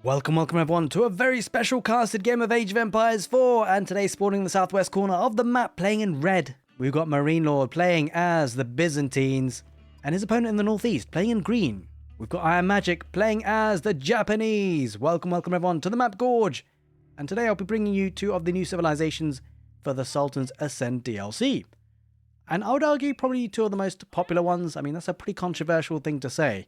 Welcome everyone to a very special casted game of Age of Empires 4, and today spawning in the southwest corner of the map playing in red. We've got marinelord playing as the Byzantines, and his opponent in the northeast playing in green. We've got iammagic playing as the Japanese. Welcome everyone to the map Gorge. And today I'll be bringing you two of the new civilizations for the Sultan's Ascent DLC. And I would argue probably two of the most popular ones. I mean, that's a pretty controversial thing to say.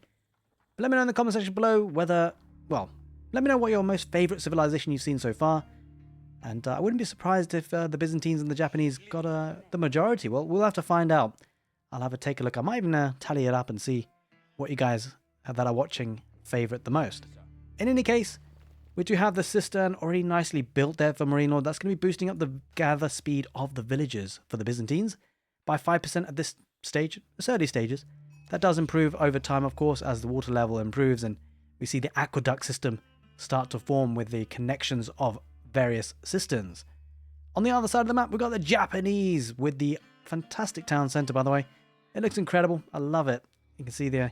But let me know in the comment section below whether, well, let me know what your most favourite civilization you've seen so far. And I wouldn't be surprised if the Byzantines and the Japanese got the majority. Well, we'll have to find out. I'll have to take a look. I might even tally it up and see what you guys that are watching favourite the most. In any case, we do have the cistern already nicely built there for marinelord. That's going to be boosting up the gather speed of the villagers for the Byzantines by 5% at this stage, this early stages. That does improve over time, of course, as the water level improves and we see the aqueduct system start to form with the connections of various cisterns. On the other side of the map, we've got the Japanese with the fantastic town centre, by the way. It looks incredible. I love it. You can see the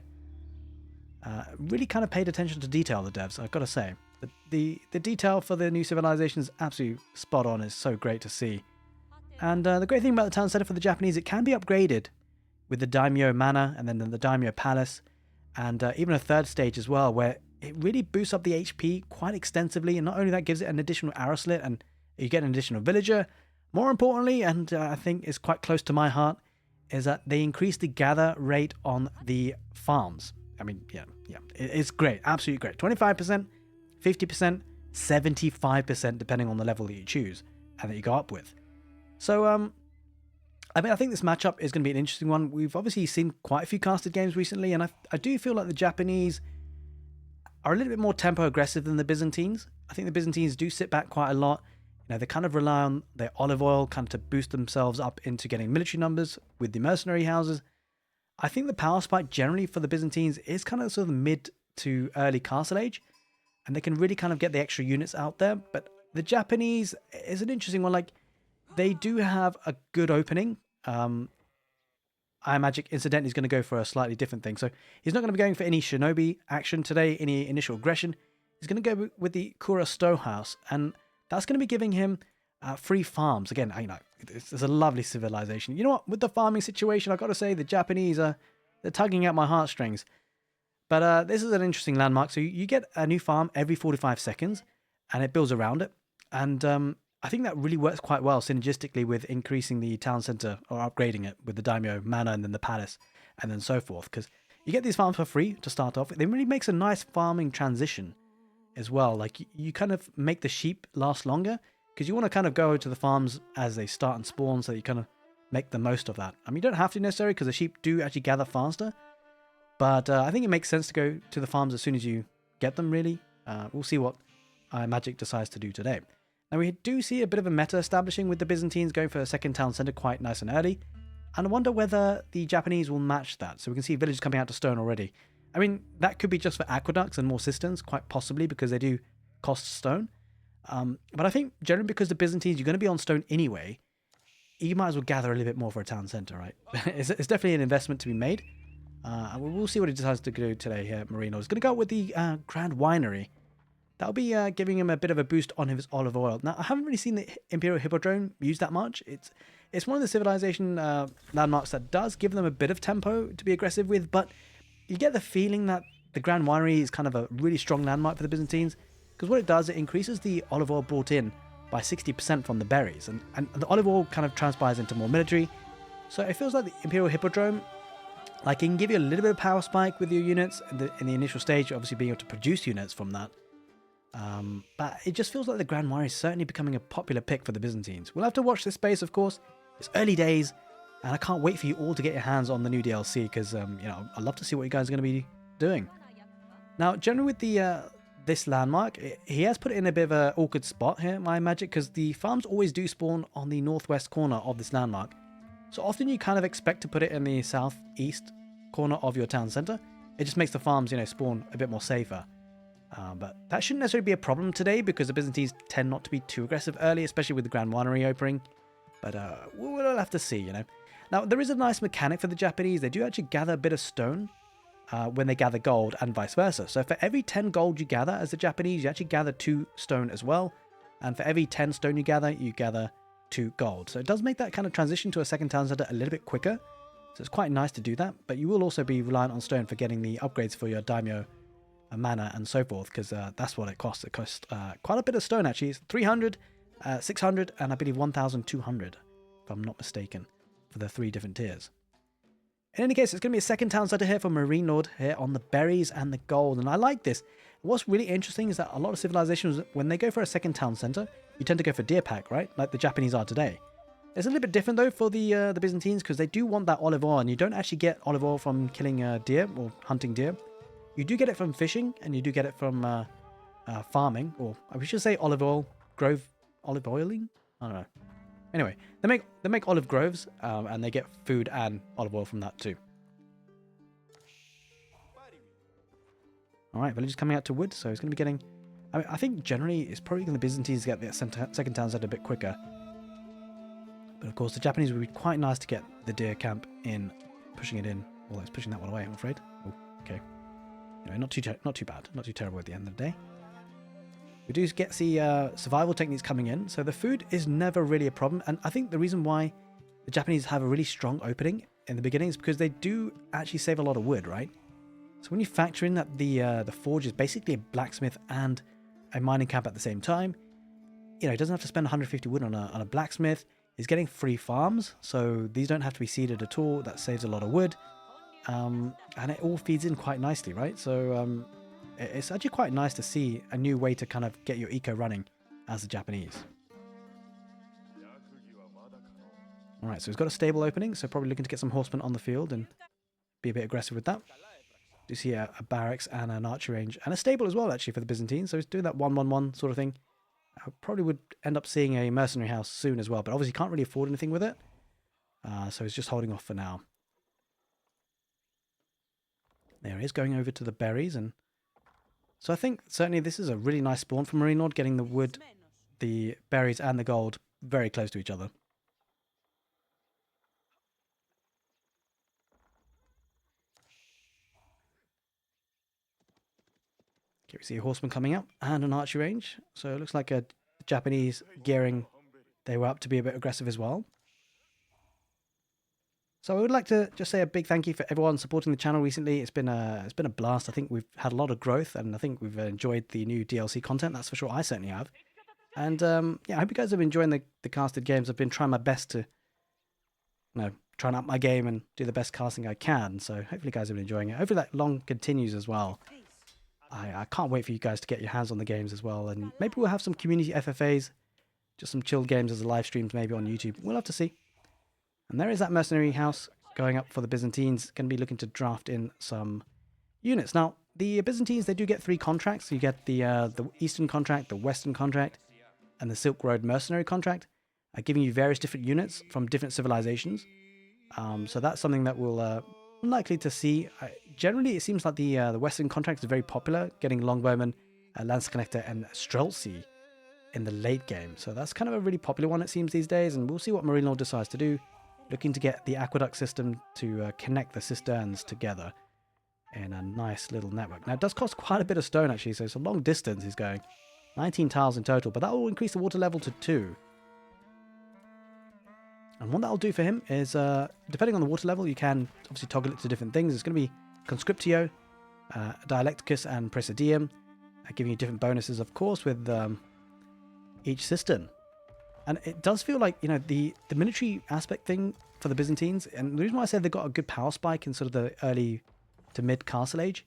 really kind of paid attention to detail, the devs, I've got to say. The detail for the new civilization is absolutely spot on. It's so great to see. And the great thing about the town centre for the Japanese, it can be upgraded with the daimyo manor and then the daimyo palace and even a third stage as well, where it really boosts up the HP quite extensively, and not only that, gives it an additional arrow slit and you get an additional villager. More importantly, and I think is quite close to my heart, is that they increase the gather rate on the farms. I mean, yeah, it's great, absolutely great. 25%, 50%, 75% depending on the level that you choose and that you go up with. So, I mean, I think this matchup is going to be an interesting one. We've obviously seen quite a few casted games recently, and I do feel like the Japanese are a little bit more tempo aggressive than the Byzantines. I think the Byzantines do sit back quite a lot. You know, they kind of rely on their olive oil kind of to boost themselves up into getting military numbers with the mercenary houses. I think the power spike generally for the Byzantines is kind of sort of mid to early castle age, and they can really kind of get the extra units out there. But the Japanese is an interesting one. Like, they do have a good opening. iammagic incidentally is going to go for a slightly different thing. So he's not going to be going for any shinobi action today, any initial aggression. He's going to go with the Kura Stonehouse, and that's going to be giving him free farms. Again, you know, it's a lovely civilization. You know what? With the farming situation, I've got to say the Japanese they're tugging at my heartstrings. But this is an interesting landmark. So you get a new farm every 45 seconds, and it builds around it. And I think that really works quite well synergistically with increasing the town centre or upgrading it with the daimyo manor and then the palace and then so forth. Because you get these farms for free to start off. It really makes a nice farming transition as well. Like you kind of make the sheep last longer because you want to kind of go to the farms as they start and spawn, so you kind of make the most of that. I mean, you don't have to necessarily because the sheep do actually gather faster. But I think it makes sense to go to the farms as soon as you get them, really. We'll see what iammagic decides to do today. Now we do see a bit of a meta establishing with the Byzantines going for a second town centre quite nice and early. And I wonder whether the Japanese will match that. So we can see villages coming out to stone already. I mean, that could be just for aqueducts and more cisterns, quite possibly, because they do cost stone. But I think generally because the Byzantines, you're going to be on stone anyway, you might as well gather a little bit more for a town centre, right? It's definitely an investment to be made. And we'll see what he decides to do today here at Marino. He's going to go with the Grand Winery. That'll be giving him a bit of a boost on his olive oil. Now, I haven't really seen the Imperial Hippodrome used that much. It's one of the civilization landmarks that does give them a bit of tempo to be aggressive with, but you get the feeling that the Grand Winery is kind of a really strong landmark for the Byzantines, because what it does, it increases the olive oil brought in by 60% from the berries, and the olive oil kind of transpires into more military. So it feels like the Imperial Hippodrome, like it can give you a little bit of power spike with your units in the initial stage, obviously being able to produce units from that. But it just feels like the Grand Winery is certainly becoming a popular pick for the Byzantines. We'll have to watch this space, of course. It's early days, and I can't wait for you all to get your hands on the new DLC because, you know, I'd love to see what you guys are going to be doing. Now, generally with the this landmark, he has put it in a bit of an awkward spot here, iammagic, because the farms always do spawn on the northwest corner of this landmark. So often you kind of expect to put it in the southeast corner of your town centre. It just makes the farms, you know, spawn a bit more safer. But that shouldn't necessarily be a problem today because the Byzantines tend not to be too aggressive early, especially with the Grand Winery opening. But we'll have to see, you know. Now, there is a nice mechanic for the Japanese. They do actually gather a bit of stone when they gather gold and vice versa. So for every 10 gold you gather as the Japanese, you actually gather 2 stone as well. And for every 10 stone you gather 2 gold. So it does make that kind of transition to a second town center a little bit quicker. So it's quite nice to do that. But you will also be reliant on stone for getting the upgrades for your daimyo, mana, and so forth, because that's what it costs. It costs quite a bit of stone, actually. It's 300, 600, and I believe 1,200, if I'm not mistaken, for the 3 different tiers. In any case, it's going to be a second town center here for marinelord here on the berries and the gold. And I like this. What's really interesting is that a lot of civilizations, when they go for a second town center, you tend to go for deer pack, right? Like the Japanese are today. It's a little bit different though for the Byzantines, because they do want that olive oil, and you don't actually get olive oil from killing deer or hunting deer. You do get it from fishing, and you do get it from farming, or we should say olive oiling. I don't know. Anyway, they make olive groves, and they get food and olive oil from that too. All right, village is coming out to wood, so it's going to be getting. I think generally it's probably going to be Byzantines get the second town set a bit quicker. But of course, the Japanese would be quite nice to get the deer camp in, pushing it in. Although it's pushing that one away, I'm afraid. Oh, okay. Anyway, not too bad, not too terrible at the end of the day. We do get the survival techniques coming in, so the food is never really a problem. And I think the reason why the Japanese have a really strong opening in the beginning is because they do actually save a lot of wood, right? So when you factor in that the forge is basically a blacksmith and a mining camp at the same time, you know, he doesn't have to spend 150 wood on a blacksmith. He's getting free farms, so these don't have to be seeded at all. That saves a lot of wood, and it all feeds in quite nicely, right? So it's actually quite nice to see a new way to kind of get your eco running as the Japanese. All right, so he's got a stable opening, so probably looking to get some horsemen on the field and be a bit aggressive with that. You see a barracks and an archery range and a stable as well, actually, for the Byzantines. So he's doing that 1-1-1 sort of thing. I probably would end up seeing a mercenary house soon as well, but obviously can't really afford anything with it. So he's just holding off for now. There he is, going over to the berries. And so I think certainly this is a really nice spawn for marinelord, getting the wood, the berries, and the gold very close to each other. Okay, we see a horseman coming up and an archery range. So it looks like a Japanese gearing. They were up to be a bit aggressive as well. So I would like to just say a big thank you for everyone supporting the channel recently. It's been a blast. I think we've had a lot of growth, and I think we've enjoyed the new DLC content. That's for sure. I certainly have. And yeah, I hope you guys have been enjoying the casted games. I've been trying my best to, try and up my game and do the best casting I can. So hopefully you guys have been enjoying it. Hopefully that long continues as well. I can't wait for you guys to get your hands on the games as well. And maybe we'll have some community FFAs, just some chilled games as a live streams maybe on YouTube. We'll have to see. And there is that mercenary house going up for the Byzantines. Going to be looking to draft in some units. Now, the Byzantines, they do get 3 contracts. You get the Eastern contract, the Western contract, and the Silk Road mercenary contract, giving you various different units from different civilizations. So that's something that we'll unlikely to see. Generally, it seems like the Western contract is very popular, getting Longbowmen, Lance Connector, and Streltsy in the late game. So that's kind of a really popular one, it seems, these days. And we'll see what marinelord decides to do. Looking to get the aqueduct system to connect the cisterns together in a nice little network. Now, it does cost quite a bit of stone, actually, so it's a long distance he's going. 19 tiles in total, but that will increase the water level to 2. And what that'll do for him is, depending on the water level, you can obviously toggle it to different things. It's going to be Conscriptio, Dialecticus, and Presidium, giving you different bonuses, of course, with each cistern. And it does feel like, the military aspect thing for the Byzantines, and the reason why I said they've got a good power spike in sort of the early to mid Castle Age,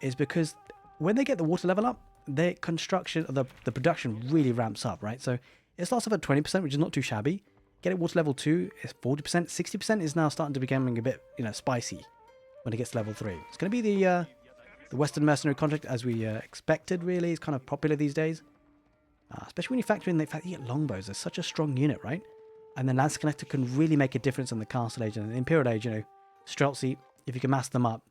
is because when they get the water level up, the construction, the production really ramps up, right? So it starts off at 20%, which is not too shabby. Get it water level 2, it's 40%. 60% is now starting to becoming a bit, spicy when it gets to level 3. It's going to be the Western mercenary contract as we expected, really. It's kind of popular these days. Especially when you factor in the fact that you get longbows. They're such a strong unit, right? And then Lance Connector can really make a difference in the Castle Age and the Imperial Age. Streltsy, if you can master them up,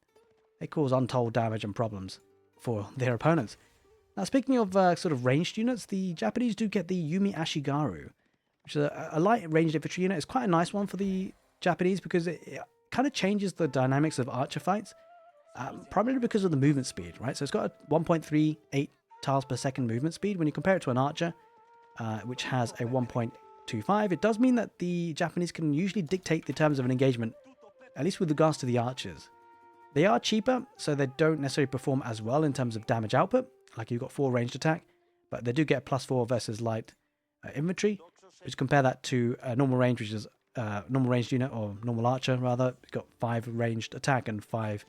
they cause untold damage and problems for their opponents. Now, speaking of sort of ranged units, the Japanese do get the Yumi Ashigaru, which is a light ranged infantry unit. It's quite a nice one for the Japanese because it kind of changes the dynamics of archer fights. primarily because of the movement speed, right? So it's got a 1.38 tiles per second movement speed. When you compare it to an archer, which has a 1.25, it does mean that the Japanese can usually dictate the terms of an engagement, at least with regards to the archers. They are cheaper, so they don't necessarily perform as well in terms of damage output. Like you've got 4 ranged attack, but they do get +4 versus light infantry. Just compare that to a normal range, which is normal ranged unit, or normal archer rather. It's got 5 ranged attack and 5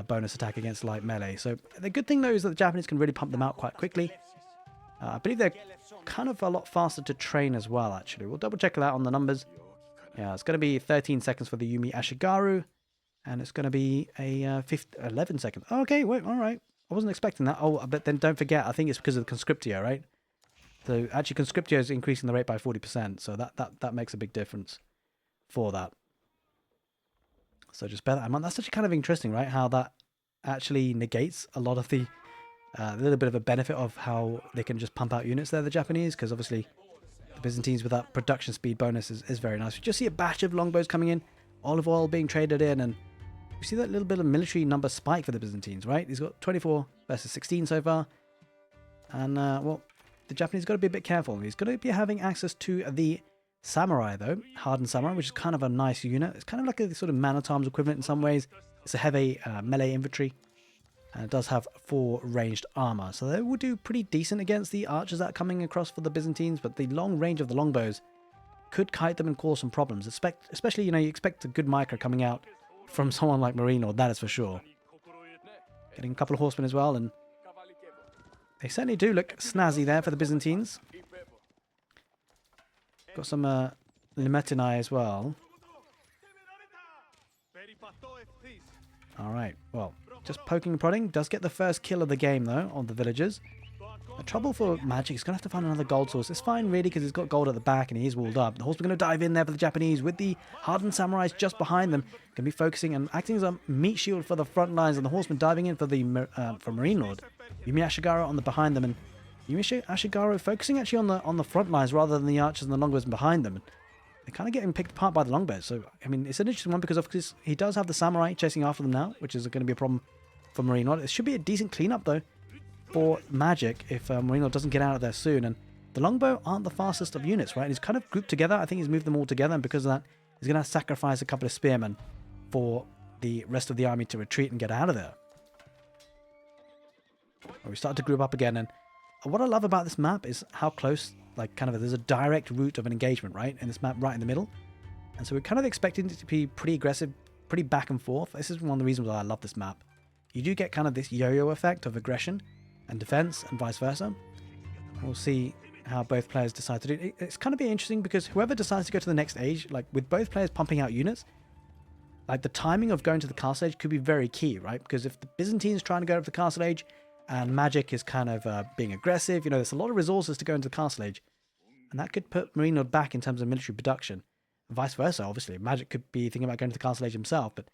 bonus attack against light melee. So the good thing though is that the Japanese can really pump them out quite quickly. I believe they're kind of a lot faster to train as well, actually. We'll double check that on the numbers. Yeah, it's going to be 13 seconds for the Yumi Ashigaru, and it's going to be a 11 seconds. Oh, okay, wait, all right. I wasn't expecting that. Oh, but then don't forget, I think it's because of the Conscriptio, right? So actually Conscriptio is increasing the rate by 40%, so that makes a big difference for that. So just bear that in mind. That's actually kind of interesting, right? How that actually negates a lot of the little bit of a benefit of how they can just pump out units there, the Japanese, because obviously the Byzantines with that production speed bonus is very nice. You just see a batch of longbows coming in, olive oil being traded in, and you see that little bit of military number spike for the Byzantines, right? He's got 24 versus 16 so far. And, well, the Japanese got to be a bit careful. He's going to be having access to the samurai, though, hardened samurai, which is kind of a nice unit. It's kind of like a sort of man-at-arms equivalent in some ways. It's a heavy melee infantry. And it does have 4 ranged armor. So they will do pretty decent against the archers that are coming across for the Byzantines. But the long range of the longbows could kite them and cause some problems. Especially, you know, you expect a good micro coming out from someone like marinelord, that is for sure. Getting a couple of horsemen as well, and they certainly do look snazzy there for the Byzantines. Got some Limetinai as well. Alright, well, just poking and prodding. Does get the first kill of the game, though, on the villagers. The trouble for Magic, he's going to have to find another gold source. It's fine, really, because he's got gold at the back and he is walled up. The horsemen are going to dive in there for the Japanese with the hardened samurais just behind them. Going to be focusing and acting as a meat shield for the front lines, and the horsemen diving in for the for marinelord. Yumi Ashigaru on the behind them, and Yumi Ashigaru focusing actually on the front lines rather than the archers and the longbows behind them. They're kind of getting picked apart by the longbows. So, I mean, it's an interesting one because of course he does have the samurai chasing after them now, which is going to be a problem for marinelord. It should be a decent cleanup, though, for Magic if marinelord doesn't get out of there soon. And the longbow aren't the fastest of units, right? He's kind of grouped together. I think he's moved them all together, and because of that, he's going to sacrifice a couple of spearmen for the rest of the army to retreat and get out of there. Well, we start to group up again, and what I love about this map is how close, like, kind of there's a direct route of an engagement, right? In this map right in the middle. And so we're kind of expecting it to be pretty aggressive, pretty back and forth. This is one of the reasons why I love this map. You do get kind of this yo-yo effect of aggression and defense and vice versa. We'll see how both players decide to do it. It's kind of be interesting because whoever decides to go to the next age, like with both players pumping out units, like the timing of going to the castle age could be very key, right? Because if the Byzantines trying to go to the castle age and Magic is kind of being aggressive, you know, there's a lot of resources to go into the castle age, and that could put marinelord back in terms of military production. And vice versa, obviously. Magic could be thinking about going to the castle age himself, but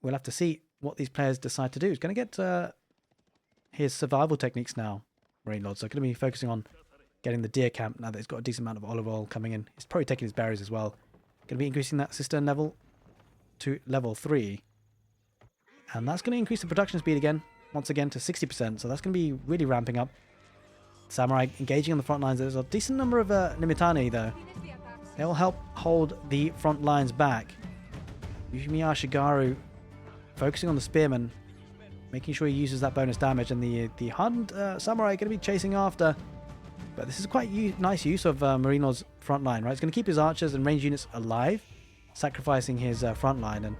we'll have to see what these players decide to do. He's going to get his survival techniques now, marinelord. So going to be focusing on getting the deer camp now that he's got a decent amount of olive oil coming in. He's probably taking his berries as well. Going to be increasing that cistern level to level 3. And that's going to increase the production speed again, once again, to 60%. So that's going to be really ramping up. Samurai engaging on the front lines. There's a decent number of Limitani, though. They will help hold the front lines back. Yumi Ashigaru focusing on the spearmen, making sure he uses that bonus damage, and the hardened samurai are going to be chasing after. But this is quite nice use of marinelord's front line, right? It's going to keep his archers and range units alive, sacrificing his front line, and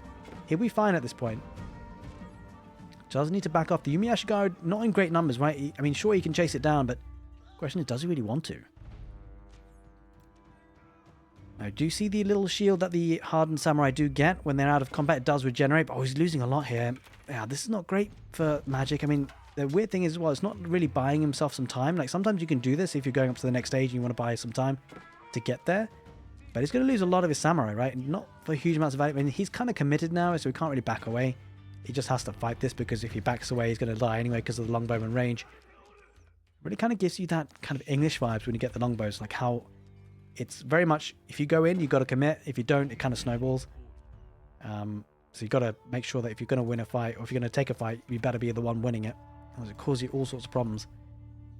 he'll be fine at this point. Does need to back off. The Yumi Ashigaru not in great numbers, right? I mean, sure, he can chase it down, but the question is, does he really want to? Now, do you see the little shield that the hardened samurai do get when they're out of combat? It does regenerate, but he's losing a lot here. Yeah, this is not great for Magic. I mean, the weird thing is, well, it's not really buying himself some time. Like, sometimes you can do this if you're going up to the next stage and you want to buy some time to get there. But he's going to lose a lot of his samurai, right? Not for huge amounts of value. I mean, he's kind of committed now, so he can't really back away. He just has to fight this, because if he backs away, he's going to die anyway because of the longbowman range. It really kind of gives you that kind of English vibes when you get the longbows, like how it's very much, if you go in, you've got to commit. If you don't, it kind of snowballs. So you've got to make sure that if you're going to win a fight, or if you're going to take a fight, you better be the one winning it. Otherwise it causes you all sorts of problems.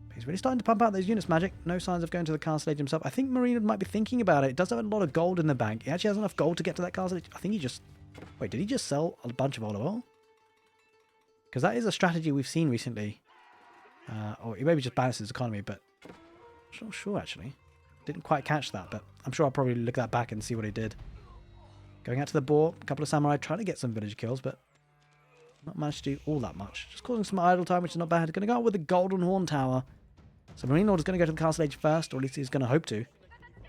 But he's really starting to pump out those units, Magic. No signs of going to the castle age himself. I think marinelord might be thinking about it. It does have a lot of gold in the bank. He actually has enough gold to get to that castle age. I think he just... Wait, did he just sell a bunch of olive oil? Because that is a strategy we've seen recently. Or he maybe just balances his economy, but... I'm not sure, actually. Didn't quite catch that, but I'm sure I'll probably look that back and see what he did. Going out to the boar, a couple of samurai trying to get some village kills, but not managed to do all that much. Just causing some idle time, which is not bad. Going to go out with the golden horn tower. So marinelord is going to go to the castle age first, or at least he's going to hope to.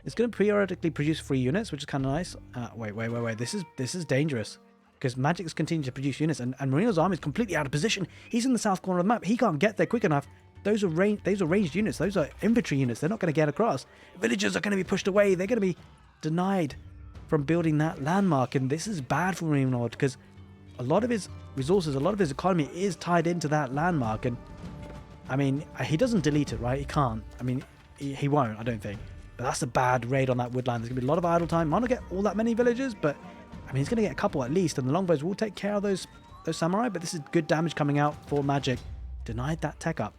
It's going to periodically produce free units, which is kind of nice. Wait. This is dangerous. Because Magic's continuing to produce units, and marinelord's army is completely out of position. He's in the south corner of the map. He can't get there quick enough. Those are ranged units. Those are infantry units. They're not going to get across. Villagers are going to be pushed away. They're going to be denied from building that landmark. And this is bad for marinelord because a lot of his resources, a lot of his economy is tied into that landmark. And I mean, he doesn't delete it, right? He can't. I mean, he won't, I don't think. But that's a bad raid on that woodland. There's going to be a lot of idle time. Might not get all that many villagers, but I mean, he's going to get a couple at least. And the longbows will take care of those samurai. But this is good damage coming out for Magic. Denied that tech up.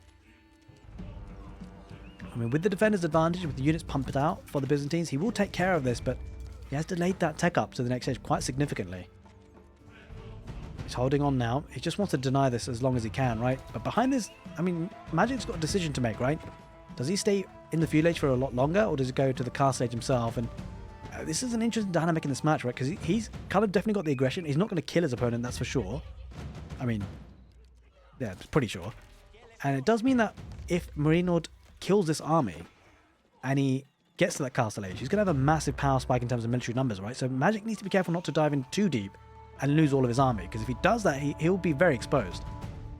I mean, with the defender's advantage, with the units pumped out for the Byzantines, he will take care of this, but he has delayed that tech up to the next stage quite significantly. He's holding on now. He just wants to deny this as long as he can, right? But behind this, I mean, Magic's got a decision to make, right? Does he stay in the feudal age for a lot longer, or does he go to the castle age himself? And this is an interesting dynamic in this match, right? Because he's kind of definitely got the aggression. He's not going to kill his opponent, that's for sure. I mean, yeah, pretty sure. And it does mean that if marinelord kills this army and he gets to that castle age, he's going to have a massive power spike in terms of military numbers, right? So Magic needs to be careful not to dive in too deep and lose all of his army, because if he does that, he'll be very exposed,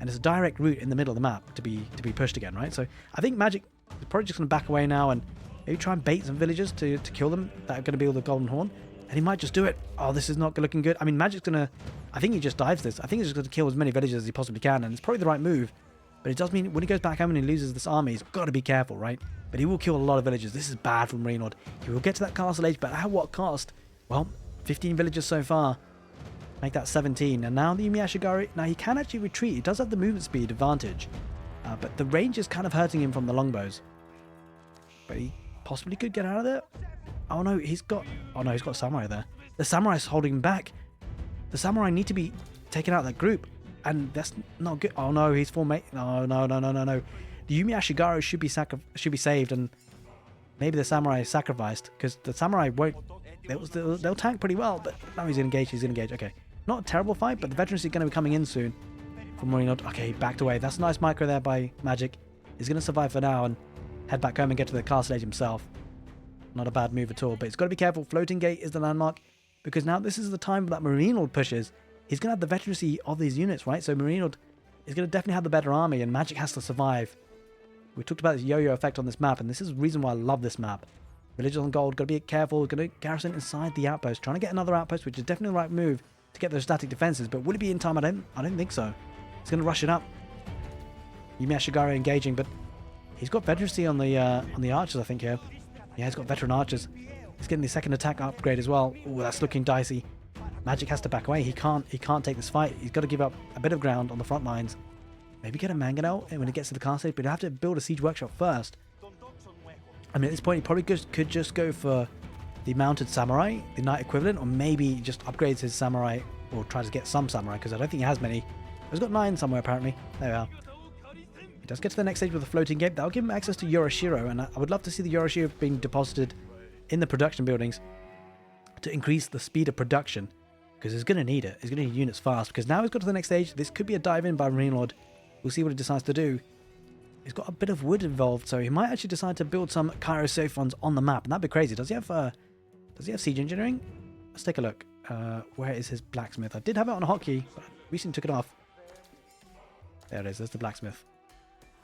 and it's a direct route in the middle of the map to be pushed again, right? So I think Magic is probably just going to back away now and maybe try and bait some villagers to kill them that are going to be with the golden horn, and he might just do it. Oh, this is not looking good. I mean, Magic's going to... I think he just dives this. I think he's just going to kill as many villagers as he possibly can, and it's probably the right move. But it does mean when he goes back home and he loses this army, he's got to be careful, right? But he will kill a lot of villagers. This is bad from marinelord. He will get to that castle age, but at what cost? Well, 15 villagers so far. Make that 17. And now the iammagic, now he can actually retreat. He does have the movement speed advantage. But the range is kind of hurting him from the longbows. But he possibly could get out of there. Oh no, he's got a samurai there. The samurai's holding him back. The samurai need to be taken out of that group. And that's not good. Oh no, he's formate. No. The iammagic should be saved, and maybe the samurai is sacrificed, because the samurai won't. They'll tank pretty well, but now he's engaged. Okay, not a terrible fight, but the veterancy is going to be coming in soon from marinelord. Okay, he backed away. That's a nice micro there by Magic. He's going to survive for now and head back home and get to the castle age himself. Not a bad move at all, but he's got to be careful. Floating gate is the landmark, because now this is the time that marinelord pushes. He's going to have the veterancy of these units, right? So marinelord is going to definitely have the better army, and Magic has to survive. We talked about this yo-yo effect on this map, and this is the reason why I love this map. Villagers on gold, got to be careful. Going to garrison inside the outpost, trying to get another outpost, which is definitely the right move to get those static defenses. But will it be in time? I don't think so. He's going to rush it up. iammagic engaging, but he's got veterancy on the archers, I think, here. Yeah, he's got veteran archers. He's getting the second attack upgrade as well. Oh, that's looking dicey. Magic has to back away. He can't take this fight. He's got to give up a bit of ground on the front lines. Maybe get a mangonel when he gets to the castle, but he'll have to build a siege workshop first. I mean, at this point, he probably could just go for the mounted samurai, the knight equivalent, or maybe just upgrades his samurai, or tries to get some samurai, because I don't think he has many. He's got 9 somewhere, apparently. There we are. He does get to the next stage with a floating gate. That'll give him access to Yorishiro, and I would love to see the Yorishiro being deposited in the production buildings to increase the speed of production, because he's going to need it. He's going to need units fast, because now he's got to the next stage. This could be a dive in by marinelord. We'll see what he decides to do. He's got a bit of wood involved, so he might actually decide to build some Kairosophons on the map, and that'd be crazy. Does he have siege engineering? Let's take a look. Where is his blacksmith? I did have it on a hotkey, but I recently took it off. There it is. There's the blacksmith.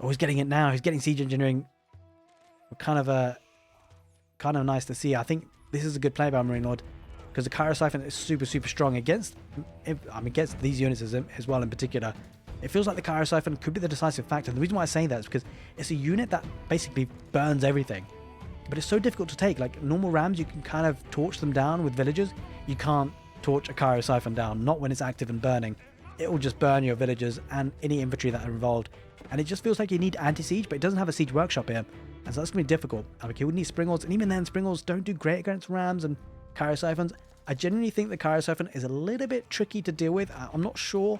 Oh, he's getting it now. He's getting siege engineering. Kind of nice to see. I think this is a good play by marinelord, because the Kairosophon is super strong against these units as well in particular. It feels like the Kairosophon could be the decisive factor. And the reason why I say that is because it's a unit that basically burns everything. But it's so difficult to take. Like normal rams, you can kind of torch them down with villagers. You can't torch a Cairo Siphon down, not when it's active and burning. It will just burn your villagers and any infantry that are involved. And it just feels like you need anti-siege, but it doesn't have a siege workshop here. And so that's going to be difficult. Like, you would need Springholes, and even then, Springholes don't do great against Rams and Cairo Siphons. I genuinely think the Cairo Siphon is a little bit tricky to deal with. I'm not sure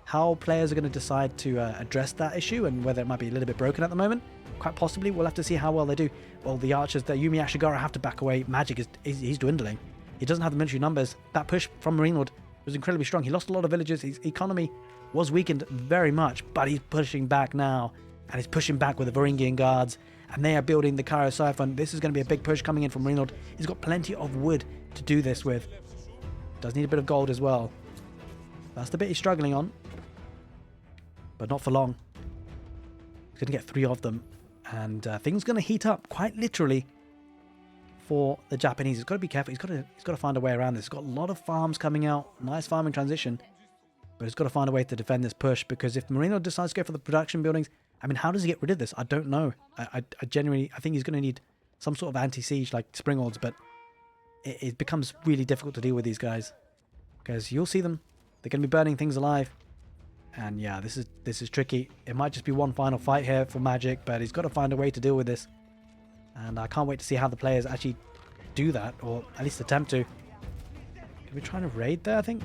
how players are going to decide to address that issue and whether it might be a little bit broken at the moment. Quite possibly, we'll have to see how well they do. Well, the archers, the Yumi Ashigara have to back away. Magic he's dwindling. He doesn't have the military numbers. That push from marinelord was incredibly strong. He lost a lot of villages. His economy was weakened very much, but he's pushing back now. And he's pushing back with the Varangian guards. And they are building the Cairo Siphon. This is going to be a big push coming in from marinelord. He's got plenty of wood to do this with. Does need a bit of gold as well. That's the bit he's struggling on. But not for long. He's going to get 3 of them. And things are going to heat up quite literally for the Japanese. He's got to be careful. He's got to find a way around this. He's got a lot of farms coming out. Nice farming transition. But he's got to find a way to defend this push, because if Marino decides to go for the production buildings, I mean, how does he get rid of this? I don't know. I genuinely, I think he's going to need some sort of anti-siege like Springholes, but it becomes really difficult to deal with these guys, because you'll see them. They're going to be burning things alive. And yeah, this is tricky. It might just be one final fight here for Magic, but he's got to find a way to deal with this. And I can't wait to see how the players actually do that, or at least attempt to. Are we trying to raid there, I think?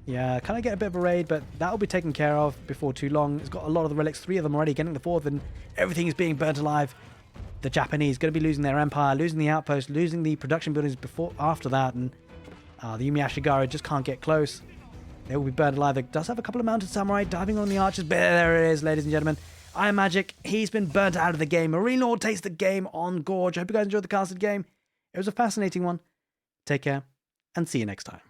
Yeah, kind of get a bit of a raid, but that'll be taken care of before too long. It's got a lot of the relics, 3 of them already, getting the 4th, and everything is being burnt alive. The Japanese going to be losing their empire, losing the outpost, losing the production buildings after that, and the Yumi Ashigara just can't get close. They will be burned alive. It does have a couple of mounted samurai diving on the archers. There it is, ladies and gentlemen. iammagic, he's been burnt out of the game. Marinelord takes the game on Gorge. I hope you guys enjoyed the casted game. It was a fascinating one. Take care, and see you next time.